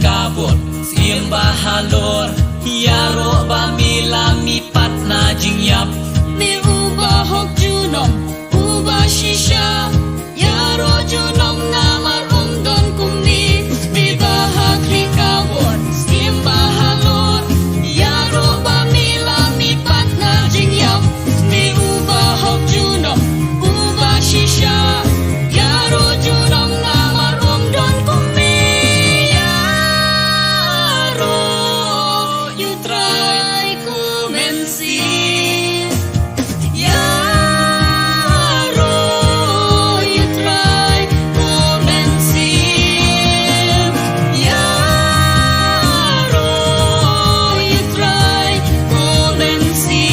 kabut siem bahalor yaro bamila mi patna jingyap mi uba hok junom uba shisha yaro junom ngamar umdon kumi mi bahag likawon siem bahalor yaro bamila mi patna jingyap mi uba hok junom uba shisha yaro junom ngamar umdon kumi yaro you try kumensi yaro you try kumensi yaro you try kumensi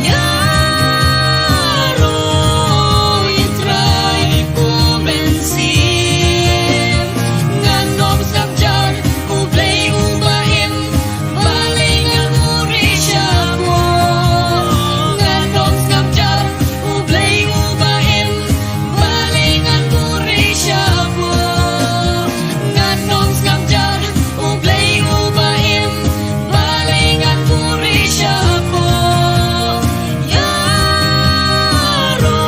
yaro you try kumensi nganom sabjar ublay ubaim balingan urisya mo nganom sabjar ublay ubaim balingan urisya mo nganom sabjar ublay ubaim balingan urisya mo yaro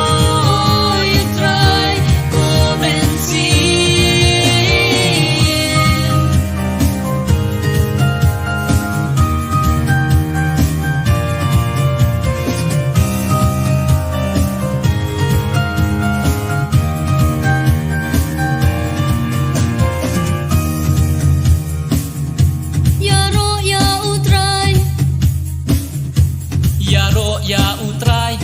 you try kumensi yaro ya utray yaro ya utray